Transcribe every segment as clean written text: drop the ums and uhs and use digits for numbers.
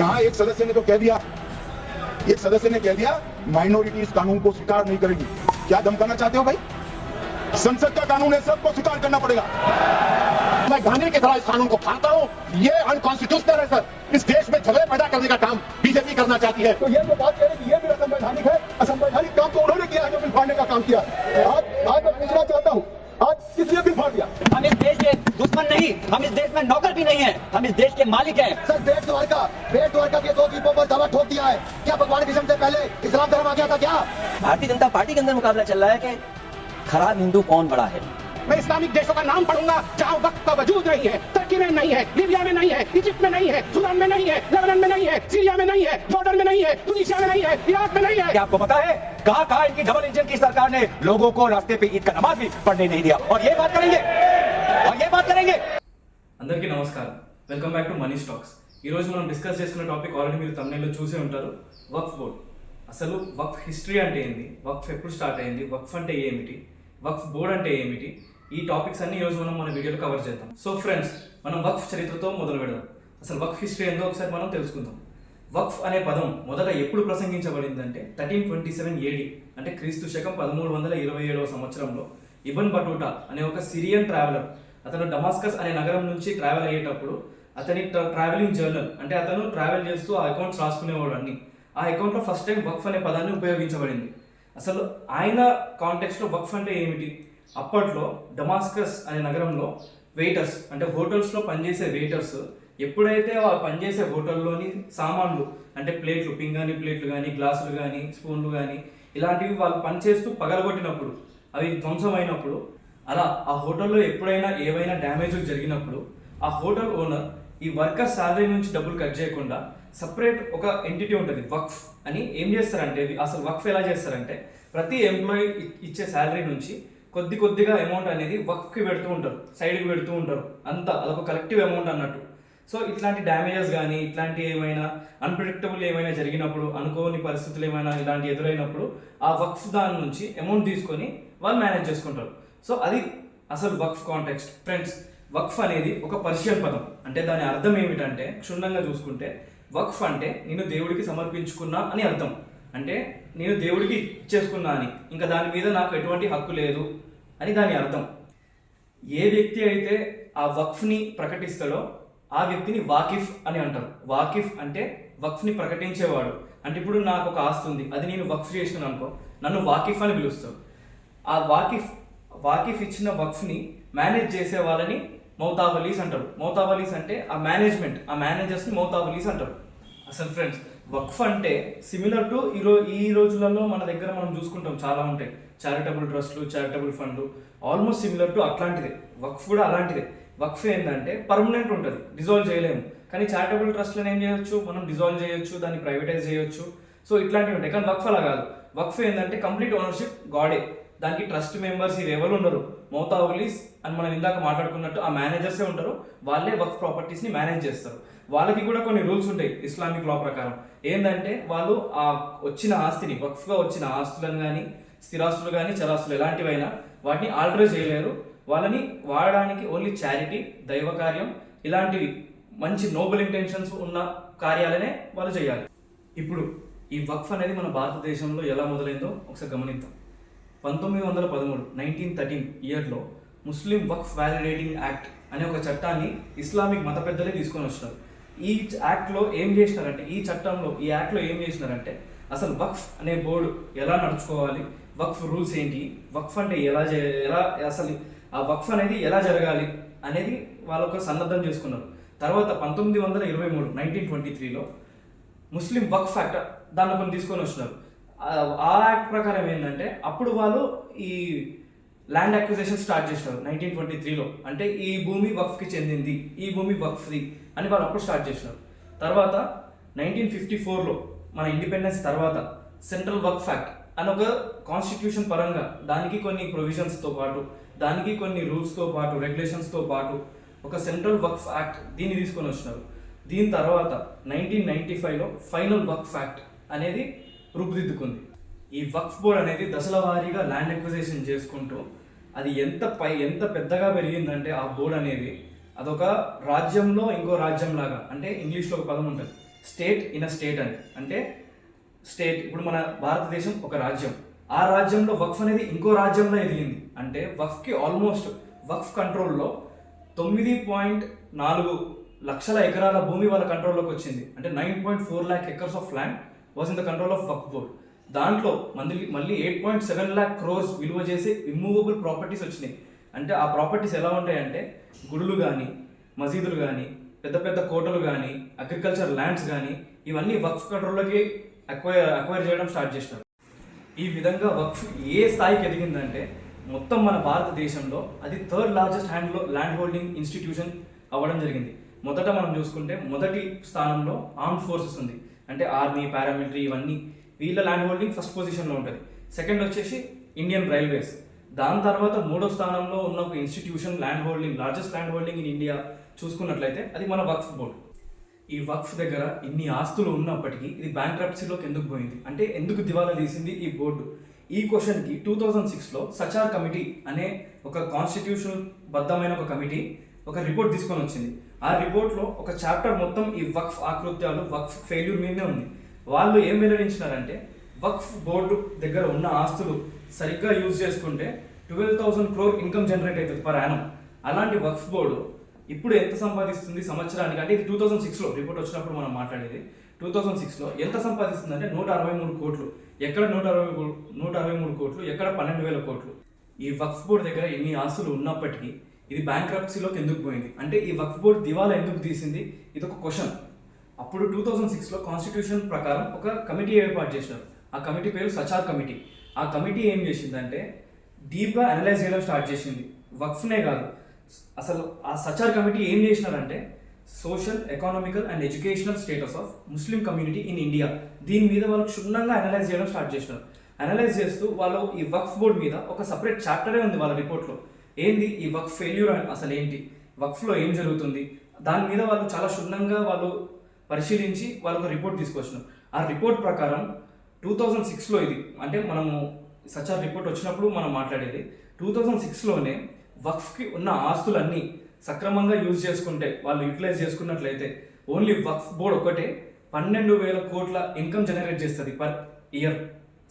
यहाँ एक सदस्य ने तो कह दिया, एक सदस्य ने कह दिया माइनॉरिटी इस कानून को स्वीकार नहीं करेगी। क्या धमकाना चाहते हो भाई? संसद का कानून है, सबको स्वीकार करना पड़ेगा। मैं गाने की तरह इस कानून को फाड़ता हूँ। ये अनकॉन्स्टिट्यूशनल है सर। इस देश में झगड़े पैदा करने का काम बीजेपी करना चाहती है। तो ये जो बात कह रहे कि ये भी असंवैधानिक है, असंवैधानिक काम तो उन्होंने किया है जो बिल फाड़ने का काम किया। आज मैं पूछना चाहता हूँ, आज किस लिए बिल फाड़ दिया? हम इस देश के दुश्मन नहीं, हम इस देश में नौकर भी नहीं है, हम इस देश के मालिक हैं। सर बेट द्वारका के 2 द्वीपों पर दावा ठोक दिया है। क्या भगवान कृष्ण से पहले इस्लाम धर्म आ गया था क्या? भारतीय जनता पार्टी के अंदर मुकाबला चल रहा है कि खराब हिंदू कौन बड़ा है। मैं इस्लामिक देशों का नाम पढ़ूंगा जहां वक्त का वजूद नहीं है। टर्की में नहीं है, लीबिया में नहीं है, इजिप्ट में नहीं है, सूडान में नहीं है, लेबनान में नहीं है, सीरिया में नहीं है, जॉर्डन में नहीं है, तुनिसिया में नहीं है, इराक में नहीं है। क्या आपको पता है कहां इनकी डबल इंजन की सरकार ने लोगों को रास्ते पे ईद का नमाज भी पढ़ने नहीं दिया। और ये बात करेंगे అందరికీ నమస్కారం, welcome back to money stocks. ఈ రోజు మనం డిస్కస్ చేసుకున్న టాపిక్ ఆల్రెడీ మీరు తమ్నైల్లో చూసే ఉంటారు, వక్ఫ్ బోర్డ్. అసలు వక్ఫ్ హిస్టరీ అంటే ఏంది, వక్ఫ్ ఎప్పుడు స్టార్ట్ అయింది, వక్ఫ్ అంటే ఏమిటి, వక్ఫ్ బోర్డ్ అంటే ఏమిటి, ఈ టాపిక్స్ అన్ని ఈ రోజు మనం మన వీడియోలో కవర్ చేద్దాం. సో ఫ్రెండ్స్, మనం వక్ఫ్ చరిత్రతో మొదలు పెడదాం. అసలు వక్ఫ్ హిస్టరీ ఏందో ఒకసారి మనం తెలుసుకుందాం. వక్ఫ్ అనే పదం మొదట ఎప్పుడు ప్రసంగించబడిందంటే 1327 AD, అంటే క్రీస్తు శకం 1327వ సంవత్సరంలో ఇబన్ బటూటా అనే ఒక సిరియన్ ట్రావెలర్, అతను డమాస్కస్ అనే నగరం నుంచి ట్రావెల్ అయ్యేటప్పుడు అతని ట్రావెలింగ్ జర్నల్, అంటే అతను ట్రావెల్ చేస్తూ ఆ అకౌంట్స్ రాసుకునేవాడు అన్ని. ఆ అకౌంట్లో ఫస్ట్ టైం వక్ఫ్ అనే పదాన్ని ఉపయోగించబడింది. అసలు ఆయన కాంటెక్స్ట్లో వక్ఫ్ అంటే ఏమిటి? అప్పట్లో డమాస్కస్ అనే నగరంలో వెయిటర్స్, అంటే హోటల్స్లో పనిచేసే వెయిటర్స్ ఎప్పుడైతే ఆ పనిచేసే హోటల్లోని సామాన్లు, అంటే ప్లేట్లు, పింగాణి ప్లేట్లు కానీ, గ్లాసులు కానీ, స్పూన్లు కానీ, ఇలాంటివి వాళ్ళు పనిచేస్తూ పగలగొట్టినప్పుడు, అవి ధ్వంసం అయినప్పుడు, అలా ఆ హోటల్లో ఎప్పుడైనా ఏవైనా డ్యామేజ్లు జరిగినప్పుడు ఆ హోటల్ ఓనర్ ఈ వర్కర్ శాలరీ నుంచి డబ్బులు కట్ చేయకుండా సపరేట్ ఒక ఎంటిటీ ఉంటుంది వక్ఫ్ అని. ఏం చేస్తారంటే, అసలు వక్ఫ్ ఎలా చేస్తారంటే, ప్రతి ఎంప్లాయీ ఇచ్చే శాలరీ నుంచి కొద్దిగా అమౌంట్ అనేది వక్ఫ్కి పెడుతూ ఉంటారు, సైడ్కి పెడుతూ ఉంటారు. అంతా అదొక కలెక్టివ్ అమౌంట్ అన్నట్టు. సో ఇట్లాంటి డ్యామేజెస్ కానీ, ఇట్లాంటి ఏమైనా అన్ప్రిడిక్టబుల్ ఏమైనా జరిగినప్పుడు, అనుకోని పరిస్థితులు ఏమైనా ఇలాంటి ఎదురైనప్పుడు ఆ వక్ఫ్ దాని నుంచి అమౌంట్ తీసుకొని వాళ్ళు మేనేజ్ చేసుకుంటారు. సో అది అసలు వక్ఫ్ కాంటెక్స్ట్. ఫ్రెండ్స్, వక్ఫ్ అనేది ఒక పర్షియన్ పదం. అంటే దాని అర్థం ఏమిటంటే, క్షుణ్ణంగా చూసుకుంటే వక్ఫ్ అంటే నేను దేవుడికి సమర్పించుకున్నా అని అర్థం. అంటే నేను దేవుడికి ఇచ్చేసుకున్నా అని, ఇంకా దాని మీద నాకు ఎటువంటి హక్కు లేదు అని దాని అర్థం. ఏ వ్యక్తి అయితే ఆ వక్ఫ్ని ప్రకటిస్తాడో ఆ వ్యక్తిని వాకిఫ్ అని అంటారు. వాకిఫ్ అంటే వక్ఫ్ని ప్రకటించేవాడు. అంటే ఇప్పుడు నాకు ఒక ఆస్తి ఉంది, అది నేను వక్ఫ్ చేసినాను అనుకో, నన్ను వాకిఫ్ అని పిలుస్తాడు. ఆ వాకిఫ్ ఇచ్చిన వక్ఫ్ని మేనేజ్ చేసే వాళ్ళని మౌతావలీస్ అంటారు. మౌతావలీస్ అంటే ఆ మేనేజ్మెంట్, ఆ మేనేజర్స్ని మౌతావలీస్ అంటారు. అసలు ఫ్రెండ్స్, వక్ఫ్ అంటే సిమిలర్ టు ఈ రోజులలో మన దగ్గర మనం చూసుకుంటాం, చాలా ఉంటాయి చారిటబుల్ ట్రస్ట్లు, చారిటబుల్ ఫండ్లు, ఆల్మోస్ట్ సిమిలర్ టు అట్లాంటిదే. వక్ఫ్ కూడా అలాంటిదే. వక్ఫ్ ఏంటంటే పర్మనెంట్ ఉంటుంది, డిజాల్వ్ చేయలేము. కానీ చారిటబుల్ ట్రస్ట్లను ఏం చేయొచ్చు, మనం డిజాల్వ్ చేయొచ్చు, దాన్ని ప్రైవేటైజ్ చేయొచ్చు. సో ఇట్లాంటివి ఉంటాయి. కానీ వక్ఫ్ అలా కాదు. వక్ఫ్ ఏంటంటే కంప్లీట్ ఓనర్షిప్ గాడే. దానికి ట్రస్ట్ మెంబర్స్ ఇవి ఎవరు ఉండరు. మౌతావలీస్ అని మనం ఇందాక మాట్లాడుకున్నట్టు ఆ మేనేజర్సే ఉంటారు. వాళ్ళే వక్ఫ్ ప్రాపర్టీస్ని మేనేజ్ చేస్తారు. వాళ్ళకి కూడా కొన్ని రూల్స్ ఉంటాయి ఇస్లామిక్ లా ప్రకారం. ఏంటంటే వాళ్ళు ఆ వచ్చిన ఆస్తిని, వక్ఫ్గా వచ్చిన ఆస్తులను కానీ, స్థిరాస్తులు కానీ, చరాస్తులు ఎలాంటివైనా వాటిని ఆల్టర్ చేయలేరు. వాళ్ళని వాడడానికి ఓన్లీ చారిటీ, దైవ కార్యం, ఇలాంటివి మంచి నోబెల్ ఇంటెన్షన్స్ ఉన్న కార్యాలనే వాళ్ళు చేయాలి. ఇప్పుడు ఈ వక్ఫ్ అనేది మన భారతదేశంలో ఎలా మొదలైందో ఒకసారి గమనిద్దాం. 1913 1913 ఇయర్లో ముస్లిం వక్ఫ్ వ్యాలిడేటింగ్ యాక్ట్ అనే ఒక చట్టాన్ని ఇస్లామిక్ మత పెద్దలే తీసుకొని వచ్చినారు. ఈ యాక్ట్లో ఏం చేసినారంటే, ఈ యాక్ట్లో ఏం చేసినారంటే అసలు వక్ఫ్ అనే బోర్డు ఎలా నడుచుకోవాలి, వక్ఫ్ రూల్స్ ఏంటి, వక్ఫ్ అంటే అసలు ఆ వక్ఫ్ అనేది ఎలా జరగాలి అనేది వాళ్ళొక సన్నద్ధం చేసుకున్నారు. తర్వాత 1923 1923లో ముస్లిం వక్ఫ్ యాక్ట్ దాన్ని కొన్ని తీసుకొని వచ్చినారు. ఆ యాక్ట్ ప్రకారం ఏంటంటే అప్పుడు వాళ్ళు ఈ ల్యాండ్ అక్విజిషన్ స్టార్ట్ చేసినారు 1923లో. అంటే ఈ భూమి వక్ఫ్కి చెందింది, ఈ భూమి వక్ఫ్ది అని వాళ్ళు అప్పుడు స్టార్ట్ చేసినారు. తర్వాత 1954లో మన ఇండిపెండెన్స్ తర్వాత సెంట్రల్ వక్ఫ్ యాక్ట్ అని ఒక కాన్స్టిట్యూషన్ పరంగా దానికి కొన్ని ప్రొవిజన్స్తో పాటు, దానికి కొన్ని రూల్స్తో పాటు, రెగ్యులేషన్స్తో పాటు ఒక సెంట్రల్ వక్ఫ్ యాక్ట్ దీన్ని తీసుకొని వచ్చినారు. దీని తర్వాత 1995లో ఫైనల్ వక్ఫ్ యాక్ట్ అనేది రూపుదిద్దుకుంది. ఈ వక్ఫ్ బోర్డ్ అనేది దశల వారీగా ల్యాండ్ అక్విజిషన్ చేసుకుంటూ అది ఎంత పెద్దగా పెరిగిందంటే ఆ బోర్డ్ అనేది అదొక రాజ్యంలో ఇంకో రాజ్యం లాగా. అంటే ఇంగ్లీష్లో ఒక పదం ఉంటుంది, స్టేట్ ఇన్ అ స్టేట్ అని. అంటే స్టేట్, ఇప్పుడు మన భారతదేశం ఒక రాజ్యం, ఆ రాజ్యంలో వక్ఫ్ అనేది ఇంకో రాజ్యంలో ఎదిగింది. అంటే వక్ఫ్కి ఆల్మోస్ట్ వక్ఫ్ కంట్రోల్లో 9.4 లక్షల ఎకరాల భూమి వాళ్ళ కంట్రోల్లోకి వచ్చింది. అంటే 9.4 lakh acres of land was in the control of Waqf board. దాంట్లో మళ్ళీ 8.7 lakh crores విలువ చేసే ఇమ్మూవబుల్ ప్రాపర్టీస్ వచ్చినాయి. అంటే ఆ ప్రాపర్టీస్ ఎలా ఉంటాయంటే గుడులు కానీ, మసీదులు కానీ, పెద్ద పెద్ద కోటలు కానీ, అగ్రికల్చర్ ల్యాండ్స్ కానీ, ఇవన్నీ వక్ఫ్ కంట్రోల్లోకి అక్వైర్ చేయడం స్టార్ట్ చేసినారు. ఈ విధంగా వక్ఫ్ ఏ స్థాయికి ఎదిగిందంటే మొత్తం మన భారతదేశంలో అది 3rd largest land holding institution అవ్వడం జరిగింది. మొదట మనం చూసుకుంటే మొదటి స్థానంలో ఆర్మ్డ్ ఫోర్సెస్ ఉంది. అంటే ఆర్మీ, పారామిలిటరీ, ఇవన్నీ వీళ్ళ ల్యాండ్ హోల్డింగ్ ఫస్ట్ పొజిషన్లో ఉంటుంది. సెకండ్ వచ్చేసి ఇండియన్ రైల్వేస్. దాని తర్వాత 3వ స్థానంలో ఉన్న ఒక institution largest land holding in India చూసుకున్నట్లయితే అది మన వక్ఫ్ బోర్డు. ఈ వక్ఫ్ దగ్గర ఇన్ని ఆస్తులు ఉన్నప్పటికీ ఇది బ్యాంక్రప్సీలోకి ఎందుకు పోయింది, అంటే ఎందుకు దివాలా తీసింది ఈ బోర్డు? ఈ క్వశ్చన్కి 2006లో సచార్ కమిటీ అనే ఒక కాన్స్టిట్యూషన్ బద్ధమైన ఒక కమిటీ ఒక రిపోర్ట్ తీసుకొని వచ్చింది. ఆ రిపోర్ట్లో ఒక చాప్టర్ మొత్తం ఈ వక్ఫ్ ఆకృత్యాలు, వక్ఫ్ ఫెయిల్యూర్ మీదనే ఉంది. వాళ్ళు ఏం వెల్లడించినారంటే వక్ఫ్ బోర్డు దగ్గర ఉన్న ఆస్తులు సరిగ్గా యూజ్ చేసుకుంటే 12,000 crore ఇన్కమ్ జనరేట్ అవుతుంది పర్ యానం. అలాంటి వక్ఫ్ బోర్డు ఇప్పుడు ఎంత సంపాదిస్తుంది సంవత్సరానికి? అంటే ఇది 2006లో రిపోర్ట్ వచ్చినప్పుడు మనం మాట్లాడేది. 2006లో ఎంత సంపాదిస్తుంది అంటే 163 కోట్లు. ఎక్కడ 163 కోట్లు, ఎక్కడ 12,000 కోట్లు. ఈ వక్ఫ్ బోర్డు దగ్గర ఎన్ని ఆస్తులు ఉన్నప్పటికీ ఇది బ్యాంక్రప్సీలోకి ఎందుకు పోయింది, అంటే ఈ వక్ఫ్ బోర్డు దివాలా ఎందుకు తీసింది, ఇది ఒక క్వశ్చన్. అప్పుడు 2006లో కాన్స్టిట్యూషన్ ప్రకారం ఒక కమిటీ ఏర్పాటు చేసినారు. ఆ కమిటీ పేరు సచార్ కమిటీ. ఆ కమిటీ ఏం చేసిందంటే డీప్గా అనలైజ్ చేయడం స్టార్ట్ చేసింది. వక్ఫ్నే కాదు, అసలు ఆ సచార్ కమిటీ ఏం చేసినారంటే social, economical and educational status of Muslim community in India, దీని మీద వాళ్ళు క్షుణ్ణంగా అనలైజ్ చేయడం స్టార్ట్ చేసినారు. అనలైజ్ చేస్తూ వాళ్ళు ఈ వక్ఫ్ బోర్డు మీద ఒక సపరేట్ చాప్టరే ఉంది వాళ్ళ రిపోర్ట్లో. ఏంది ఈ వక్ఫ్ ఫెయిల్యూర్ అసలు ఏంటి, వక్ఫ్లో ఏం జరుగుతుంది, దాని మీద వాళ్ళు చాలా క్షుణ్ణంగా వాళ్ళు పరిశీలించి వాళ్ళకు రిపోర్ట్ తీసుకొచ్చినారు. ఆ రిపోర్ట్ ప్రకారం 2006లో ఇది, అంటే మనము సచార్ రిపోర్ట్ వచ్చినప్పుడు మనం మాట్లాడేది 2006లోనే వక్ఫ్కి ఉన్న ఆస్తులన్నీ సక్రమంగా యూజ్ చేసుకుంటే, వాళ్ళు యూటిలైజ్ చేసుకున్నట్లయితే ఓన్లీ వక్ఫ్ బోర్డ్ ఒకటే 12,000 కోట్ల ఇన్కమ్ జనరేట్ చేస్తుంది పర్ ఇయర్.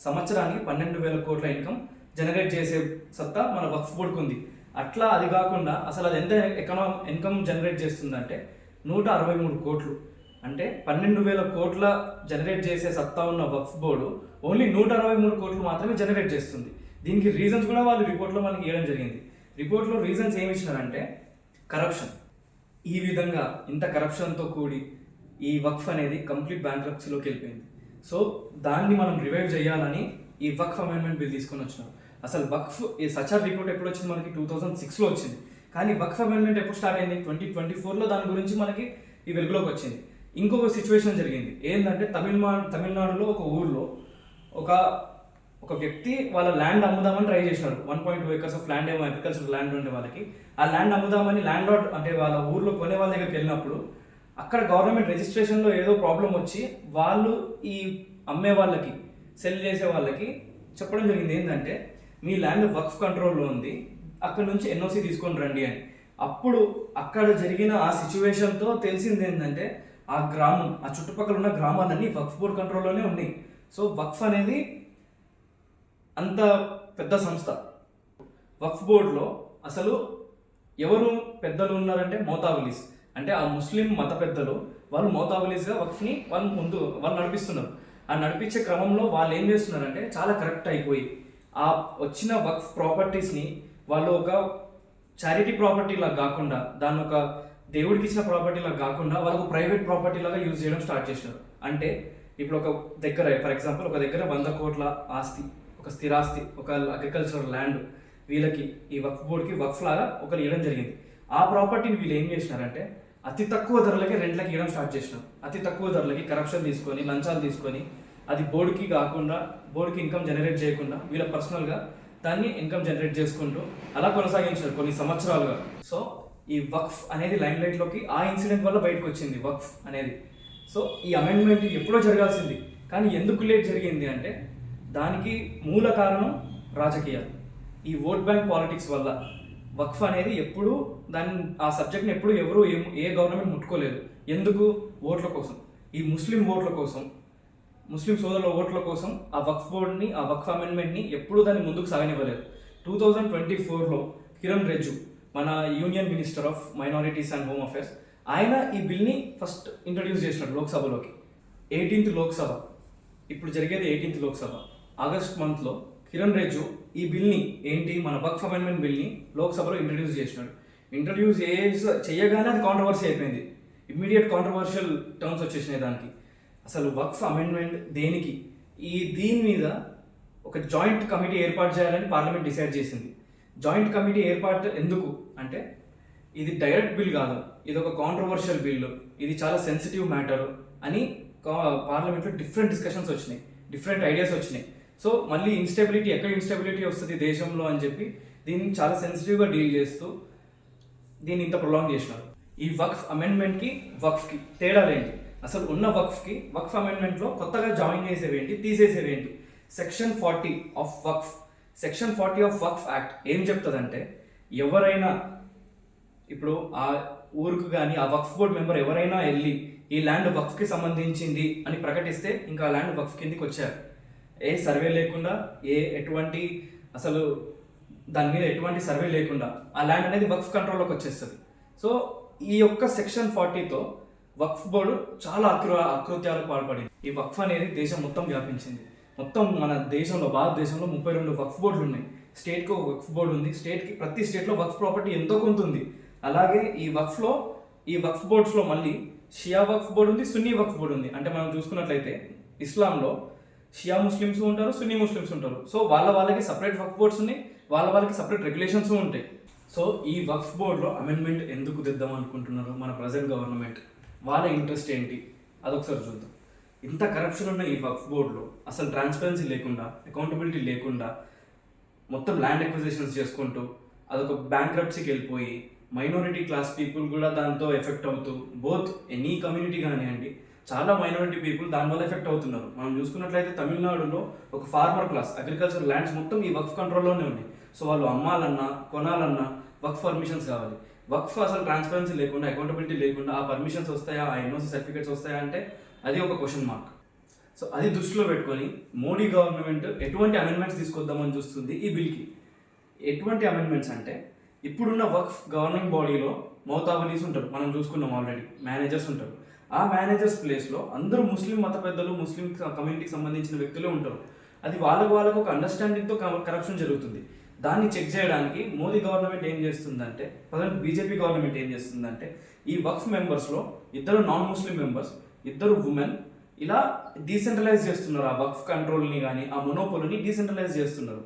సంవత్సరానికి 12,000 కోట్ల ఇన్కమ్ జనరేట్ చేసే సత్తా మన వక్ఫ్ బోర్డుకు ఉంది. అట్లా అది కాకుండా అసలు అది ఎంత ఇన్కమ్ జనరేట్ చేస్తుందంటే 163 కోట్లు. అంటే 12,000 కోట్ల జనరేట్ చేసే సత్తా ఉన్న వక్ఫ్ బోర్డు ఓన్లీ 163 కోట్లు మాత్రమే జనరేట్ చేస్తుంది. దీనికి రీజన్స్ కూడా వాళ్ళు రిపోర్ట్లో మనకి ఇవ్వడం జరిగింది. రిపోర్ట్లో రీజన్స్ ఏమి ఇచ్చినారంటే కరప్షన్. ఈ విధంగా ఇంత కరప్షన్తో కూడి ఈ వక్ఫ్ అనేది కంప్లీట్ బ్యాంక్రప్సీలోకి వెళ్ళిపోయింది. సో దాన్ని మనం రివైవ్ చేయాలని ఈ వక్ఫ్ అమెండ్మెంట్ బిల్ తీసుకొని వచ్చినాం. అసలు వక్ఫ్ ఈ సచార్ రిపోర్ట్ ఎప్పుడు వచ్చింది మనకి 2006లో వచ్చింది. కానీ వక్ఫ్ అమెండ్మెంట్ ఎప్పుడు స్టార్ట్ అయింది 2024లో దాని గురించి మనకి ఈ వెలుగులోకి వచ్చింది. ఇంకొక సిచ్యువేషన్ జరిగింది. ఏంటంటే తమిళనాడులో ఒక ఊర్లో ఒక వ్యక్తి వాళ్ళ ల్యాండ్ అమ్ముదామని ట్రై చేసినారు. 1.2 acres ఆఫ్ ల్యాండ్ ఏమో అగ్రికల్చర్ ల్యాండ్ ఉండే వాళ్ళకి. ఆ ల్యాండ్ అమ్ముదామని ల్యాండ్ లార్డ్ అంటే వాళ్ళ ఊర్లో కొనే వాళ్ళ దగ్గరికి వెళ్ళినప్పుడు అక్కడ గవర్నమెంట్ రిజిస్ట్రేషన్లో ఏదో ప్రాబ్లం వచ్చి వాళ్ళు ఈ అమ్మే వాళ్ళకి, సెల్ చేసే వాళ్ళకి చెప్పడం జరిగింది ఏంటంటే మీ ల్యాండ్ వక్ఫ్ కంట్రోల్లో ఉంది, అక్కడ నుంచి ఎన్ఓసి తీసుకొని రండి అని. అప్పుడు అక్కడ జరిగిన ఆ సిచ్యువేషన్తో తెలిసింది ఏంటంటే ఆ గ్రామం, ఆ చుట్టుపక్కల ఉన్న గ్రామాలన్నీ వక్ఫ్ బోర్డ్ కంట్రోల్లోనే ఉన్నాయి. సో వక్ఫ్ అనేది అంత పెద్ద సంస్థ. వక్ఫ్ బోర్డులో అసలు ఎవరు పెద్దలు ఉన్నారంటే మోతావలీస్, అంటే ఆ ముస్లిం మత పెద్దలు. వాళ్ళు మోతావలీస్గా వక్ఫ్ని వాళ్ళు నడిపిస్తున్నారు. ఆ నడిపించే క్రమంలో వాళ్ళు ఏం చేస్తున్నారంటే చాలా కరెక్ట్ అయిపోయి ఆ వచ్చిన వక్ఫ్ ప్రాపర్టీస్ని వాళ్ళు ఒక చారిటీ ప్రాపర్టీ లాగా కాకుండా, దాన్ని ఒక దేవుడికి ఇచ్చిన ప్రాపర్టీ లాగా కాకుండా వాళ్ళకు ప్రైవేట్ ప్రాపర్టీ లాగా యూజ్ చేయడం స్టార్ట్ చేసినారు. అంటే ఇప్పుడు ఒక దగ్గర ఫర్ ఎగ్జాంపుల్ ఒక దగ్గర 100 కోట్ల ఆస్తి, ఒక స్థిరాస్తి, ఒక అగ్రికల్చరల్ ల్యాండ్ వీళ్ళకి ఈ వక్ఫ్ బోర్డుకి వక్ఫ్ లాగా ఒకరు ఇవ్వడం జరిగింది. ఆ ప్రాపర్టీని వీళ్ళు ఏం చేసినారంటే అతి తక్కువ ధరలకి రెంట్లకి ఇవ్వడం స్టార్ట్ చేసినారు. అతి తక్కువ ధరలకి కరప్షన్ తీసుకొని, లంచాలు తీసుకొని, అది బోర్డుకి కాకుండా, బోర్డుకి ఇన్కమ్ జనరేట్ చేయకుండా వీళ్ళ పర్సనల్గా దాన్ని ఇన్కమ్ జనరేట్ చేసుకుంటూ అలా కొనసాగించారు కొన్ని సంవత్సరాలుగా. సో ఈ వక్ఫ్ అనేది లైమ్ లైట్లోకి ఆ ఇన్సిడెంట్ వల్ల బయటకు వచ్చింది వక్ఫ్ అనేది. సో ఈ అమెండ్మెంట్ ఎప్పుడో జరగాల్సింది, కానీ ఎందుకు లేట్ జరిగింది అంటే దానికి మూల కారణం రాజకీయాలు. ఈ ఓట్ బ్యాంక్ పాలిటిక్స్ వల్ల వక్ఫ్ అనేది ఎప్పుడు ఆ సబ్జెక్ట్ని ఎప్పుడు ఎవరు ఏ గవర్నమెంట్ ముట్టుకోలేదు. ఎందుకు? ఓట్ల కోసం. ఈ ముస్లిం ఓట్ల కోసం, ముస్లిం సోదరుల ఓట్ల కోసం ఆ వక్ఫ్ బోర్డ్ని, ఆ వక్ఫ్ అమెండ్మెంట్ని ఎప్పుడూ దాన్ని ముందుకు సాగనివ్వలేదు. 2024లో కిరణ్ రిజిజు, మన union minister of minorities and home affairs, ఆయన ఈ బిల్ని ఫస్ట్ ఇంట్రడ్యూస్ చేసినాడు లోక్సభలోకి. 18th లోక్సభ, ఇప్పుడు జరిగేది 18th లోక్సభ, ఆగస్ట్ మంత్లో కిరణ్ రిజిజు ఈ బిల్ని మన వక్ఫ్ అమెండ్మెంట్ బిల్ని లోక్సభలో ఇంట్రడ్యూస్ చేసినాడు. ఇంట్రడ్యూస్ చేయగానే అది కాంట్రవర్సీ అయిపోయింది. ఇమ్మీడియట్ కాంట్రవర్షియల్ టర్మ్స్ వచ్చేసినాయి దానికి. అసలు వక్ఫ్ అమెండ్మెంట్ దేనికి, దీని మీద ఒక జాయింట్ కమిటీ ఏర్పాటు చేయాలని పార్లమెంట్ డిసైడ్ చేసింది. జాయింట్ కమిటీ ఏర్పాటు ఎందుకు అంటే, ఇది డైరెక్ట్ బిల్ కాదు, ఇది ఒక కాంట్రవర్షియల్ బిల్లు, ఇది చాలా సెన్సిటివ్ మ్యాటర్ అని పార్లమెంట్లో డిఫరెంట్ డిస్కషన్స్ వచ్చినాయి, డిఫరెంట్ ఐడియాస్ వచ్చినాయి. సో మళ్ళీ ఎక్కడ ఇన్స్టెబిలిటీ వస్తుంది దేశంలో అని చెప్పి దీన్ని చాలా సెన్సిటివ్గా డీల్ చేస్తూ దీన్ని ఇంత ప్రొలాంగ్ చేసినారు. ఈ వక్ఫ్ అమెండ్మెంట్కి వక్ఫ్కి తేడాలేంటి, అసలు ఉన్న వక్ఫ్కి వక్ఫ్ అమెండ్మెంట్లో కొత్తగా జాయిన్ చేసేవేంటి, తీసేసేవేంటి? సెక్షన్ 40 ఆఫ్ వక్ఫ్, సెక్షన్ 40 ఆఫ్ వక్ఫ్ యాక్ట్ ఏం చెప్తుందంటే, ఎవరైనా ఇప్పుడు ఆ ఊరుకు కానీ ఆ వక్ఫ్ బోర్డ్ మెంబర్ ఎవరైనా వెళ్ళి ఈ ల్యాండ్ వక్ఫ్కి సంబంధించింది అని ప్రకటిస్తే ఇంకా ఆ ల్యాండ్ వక్ఫ్ కిందికి వచ్చారు. ఏ సర్వే లేకుండా, ఎటువంటి అసలు దాని మీద ఎటువంటి సర్వే లేకుండా ఆ ల్యాండ్ అనేది వక్ఫ్ కంట్రోల్లోకి వచ్చేస్తుంది. సో ఈ యొక్క సెక్షన్ 40తో వక్ఫ్ బోర్డు చాలా అకృత్యాలకు పాల్పడింది. ఈ వక్ఫ్ అనేది దేశం మొత్తం వ్యాపించింది. మొత్తం మన దేశంలో, భారతదేశంలో 32 వక్ఫ్ బోర్డులు ఉన్నాయి. స్టేట్కి ఒక వక్ఫ్ బోర్డు ఉంది. ప్రతి స్టేట్లో వక్ఫ్ ప్రాపర్టీ ఎంతో కొంత ఉంది. అలాగే ఈ వక్ఫ్ బోర్డ్స్లో మళ్ళీ షియా వక్ఫ్ బోర్డు ఉంది, సున్నీ వక్ఫ్ బోర్డు ఉంది. అంటే మనం చూసుకున్నట్లయితే ఇస్లాంలో షియా ముస్లిమ్స్ ఉంటారు, సున్నీ ముస్లిమ్స్ ఉంటారు. సో వాళ్ళకి సపరేట్ వక్ఫ్ బోర్డ్స్ ఉన్నాయి, వాళ్ళకి సపరేట్ రెగ్యులేషన్స్ ఉంటాయి. సో ఈ వక్ఫ్ బోర్డులో అమెండ్మెంట్ ఎందుకు తెద్దాం అనుకుంటున్నారు మన ప్రజెంట్ గవర్నమెంట్, వాళ్ళ ఇంట్రెస్ట్ ఏంటి, అదొకసారి చూద్దాం. ఇంత కరప్షన్ ఉన్న ఈ వక్ఫ్ బోర్డులో అసలు ట్రాన్స్పరెన్సీ లేకుండా, అకౌంటబిలిటీ లేకుండా, మొత్తం ల్యాండ్ ఎక్విజిషన్స్ చేసుకుంటూ అదొక బ్యాంక్రప్సీకి వెళ్ళిపోయి మైనారిటీ క్లాస్ పీపుల్ కూడా దాంతో ఎఫెక్ట్ అవుతూ, బోత్ ఎనీ కమ్యూనిటీ కానివ్వండి, చాలా మైనారిటీ పీపుల్ దానివల్ల ఎఫెక్ట్ అవుతున్నారు. మనం చూసుకున్నట్లయితే తమిళనాడులో ఒక ఫార్మర్ క్లాస్, అగ్రికల్చర్ ల్యాండ్స్ మొత్తం ఈ వక్ఫ్ కంట్రోల్లోనే ఉన్నాయి. సో వాళ్ళు అమ్మాలన్నా కొనాలన్నా వక్ఫ్ పర్మిషన్స్ కావాలి. వక్ఫ్ అసలు ట్రాన్స్పరెన్సీ లేకుండా, అకౌంటబిలిటీ లేకుండా ఆ పర్మిషన్స్ వస్తాయా, ఆ ఎన్ఓసి సర్టిఫికేట్స్ వస్తాయా అంటే అది ఒక క్వశ్చన్ మార్క్. సో అది దృష్టిలో పెట్టుకొని మోడీ గవర్నమెంట్ ఎటువంటి అమెండ్మెంట్స్ తీసుకొద్దామని చూస్తుంది ఈ బిల్కి. ఎటువంటి అమెండ్మెంట్స్ అంటే, ఇప్పుడున్న వక్ఫ్ గవర్నింగ్ బాడీలో మౌతావలీస్ ఉంటారు, మనం చూసుకున్నాం ఆల్రెడీ, మేనేజర్స్ ఉంటారు. ఆ మేనేజర్స్ ప్లేస్లో అందరూ ముస్లిం మత పెద్దలు, ముస్లిం కమ్యూనిటీకి సంబంధించిన వ్యక్తులే ఉంటారు. అది వాళ్ళకు ఒక అండర్స్టాండింగ్తో కరప్షన్ జరుగుతుంది. దాన్ని చెక్ చేయడానికి మోదీ గవర్నమెంట్ ఏం చేస్తుందంటే, ప్రజెంట్ బీజేపీ గవర్నమెంట్ ఏం చేస్తుందంటే, ఈ వక్ఫ్ మెంబర్స్లో 2 నాన్ ముస్లిం మెంబర్స్, 2 ఉమెన్, ఇలా డీసెంట్రలైజ్ చేస్తున్నారు. ఆ వక్ఫ్ కంట్రోల్ని కానీ ఆ మొనోపోలీని డీసెంట్రలైజ్ చేస్తున్నారు.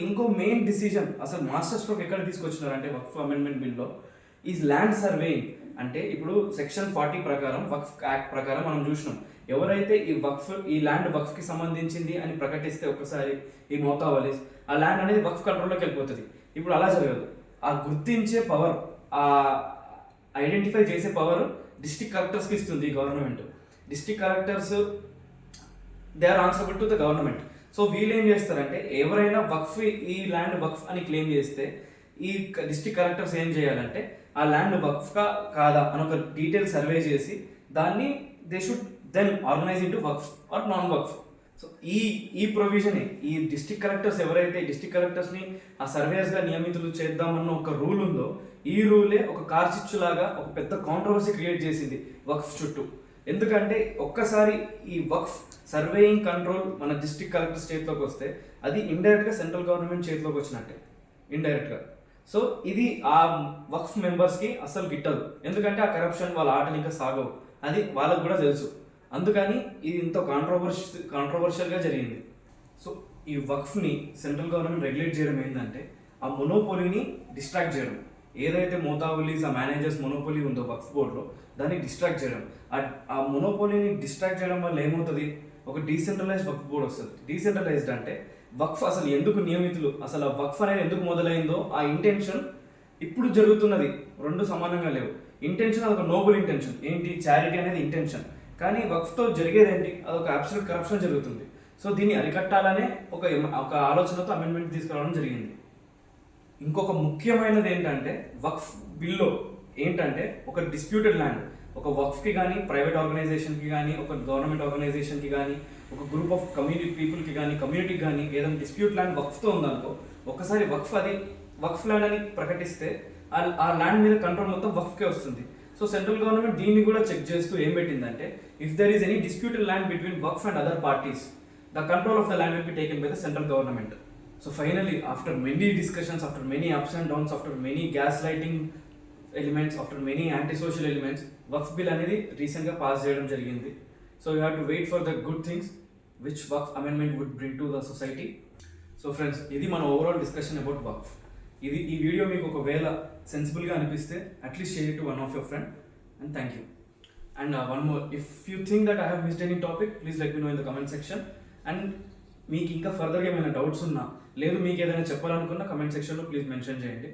ఇంకో మెయిన్ డిసిజన్ అసలు మాస్టర్ స్ట్రోక్ ఎక్కడ తీసుకొచ్చినారు అంటే వక్ఫ్ అమెండ్మెంట్ బిల్లో, ఈ ల్యాండ్ సర్వేయింగ్. అంటే ఇప్పుడు సెక్షన్ 40 ప్రకారం, వక్ఫ్ యాక్ట్ ప్రకారం మనం చూసినాం, ఎవరైతే ఈ ల్యాండ్ వక్ఫ్కి సంబంధించింది అని ప్రకటిస్తే ఒకసారి ఈ మౌతావలీస్, ఆ ల్యాండ్ అనేది వక్ఫ్ కంట్రోల్లోకి వెళ్ళిపోతుంది. ఇప్పుడు అలా జరగదు. ఆ గుర్తించే పవర్, ఆ ఐడెంటిఫై చేసే పవర్ డిస్ట్రిక్ట్ కలెక్టర్స్కి ఇస్తుంది ఈ government. District collectors they are answerable to the government. So వీళ్ళు ఏం చేస్తారంటే, ఎవరైనా వక్ఫ్, ఈ ల్యాండ్ వక్ఫ్ అని క్లెయిమ్ చేస్తే ఈ డిస్ట్రిక్ట్ కలెక్టర్స్ ఏం చేయాలంటే, ఆ ల్యాండ్ వక్ఫ్గా కాదా అని ఒక డీటెయిల్ సర్వే చేసి దాన్ని they should then organise into Waqf or non Waqf. So ఈ ప్రొవిజనే, ఈ డిస్ట్రిక్ట్ కలెక్టర్స్ ఎవరైతే డిస్ట్రిక్ట్ కలెక్టర్స్ని ఆ సర్వేయర్స్గా నియమితులు చేద్దామన్న ఒక రూల్ ఉందో, ఈ రూలే ఒక కార్చిచ్చులాగా ఒక పెద్ద కాంట్రవర్సీ క్రియేట్ చేసింది వక్ఫ్ చుట్టూ. ఎందుకంటే ఒక్కసారి ఈ వక్ఫ్ సర్వేయింగ్ కంట్రోల్ మన డిస్ట్రిక్ట్ కలెక్టర్ స్టేట్లోకి వస్తే అది ఇండైరెక్ట్గా సెంట్రల్ గవర్నమెంట్ చేతిలోకి వచ్చినట్టే, ఇండైరెక్ట్గా. సో ఇది ఆ వక్ఫ్ మెంబర్స్కి అస్సలు గిట్టదు. ఎందుకంటే ఆ కరప్షన్ వాళ్ళ ఆటలు ఇంకా సాగవు, అది వాళ్ళకు కూడా తెలుసు. అందుకని ఇది ఇంత కాంట్రవర్షియల్గా జరిగింది. సో ఈ వక్ఫ్ని సెంట్రల్ గవర్నమెంట్ రెగ్యులేట్ చేయడం ఏంటంటే, ఆ మొనోపోలీని డిస్ట్రాక్ట్ చేయడం. ఏదైతే మోతావలీస్, ఆ మేనేజర్స్ మొనోపోలీ ఉందో వక్ఫ్ బోర్డులో, దాన్ని డిస్ట్రాక్ట్ చేయడం. ఆ మొనోపోలీని డిస్ట్రాక్ట్ చేయడం వల్ల ఏమవుతుంది, ఒక డీసెంట్రలైజ్డ్ వక్ఫ్ బోర్డు వస్తుంది. డీసెంట్రలైజ్డ్ అంటే వక్ఫ్ అసలు ఎందుకు నియమితులు, అసలు ఆ వక్ఫ్ అనేది ఎందుకు మొదలైందో ఆ ఇంటెన్షన్ ఇప్పుడు జరుగుతున్నది, 2 సమానంగా లేవు. ఇంటెన్షన్ అదొక నోబుల్ ఇంటెన్షన్, ఏంటి, చారిటీ అనేది ఇంటెన్షన్. కానీ వక్ఫ్తో జరిగేది ఏంటి, అదొక అబ్సల్యూట్ కరప్షన్ జరుగుతుంది. సో దీన్ని అరికట్టాలనే ఒక ఆలోచనతో అమెండ్మెంట్ తీసుకురావడం జరిగింది. ఇంకొక ముఖ్యమైనది ఏంటంటే, వక్ఫ్ బిల్లో ఏంటంటే, ఒక డిస్ప్యూటెడ్ ల్యాండ్, ఒక వక్ఫ్కి కానీ, ప్రైవేట్ ఆర్గనైజేషన్కి కానీ, ఒక గవర్నమెంట్ ఆర్గనైజేషన్కి కానీ, ఒక గ్రూప్ ఆఫ్ కమ్యూనిటీ పీపుల్కి కానీ, కమ్యూనిటీకి కానీ ఏదైనా డిస్ప్యూట్ ల్యాండ్ వక్ఫ్తో ఉందనుకో, ఒక్కసారి వక్ఫ్ ల్యాండ్ అని ప్రకటిస్తే ఆ ల్యాండ్ మీద కంట్రోల్ మొత్తం వక్ఫ్కే వస్తుంది. సో సెంట్రల్ గవర్నమెంట్ దీన్ని కూడా చెక్ చేస్తూ ఏం పెట్టిందంటే, if there is any disputed land between వక్ఫ్ and other parties, the control of the land will be taken by the central government. So finally, after many discussions, after many ups and downs, after many gaslighting elements, after many antisocial elements, Waqf bill అనేది రీసెంట్గా pass చేయడం జరిగింది. So you have to wait for the good things which Waqf amendment would bring to the society. So friends, ఇది మన overall discussion about వక్ఫ్. ఈ video మీకు ఒకవేళ సెన్సిబుల్గా అనిపిస్తే at least share it to one of your friend, and thank you. And one more, if you think that I have missed any topic, please let me know in the comment section. అండ్ మీకు ఇంకా ఫర్దర్గా ఏమైనా doubts ఉన్నా, లేదు మీకు ఏదైనా చెప్పాలనుకున్నా కమెంట్ సెక్షన్లో ప్లీజ్ మెన్షన్ చేయండి.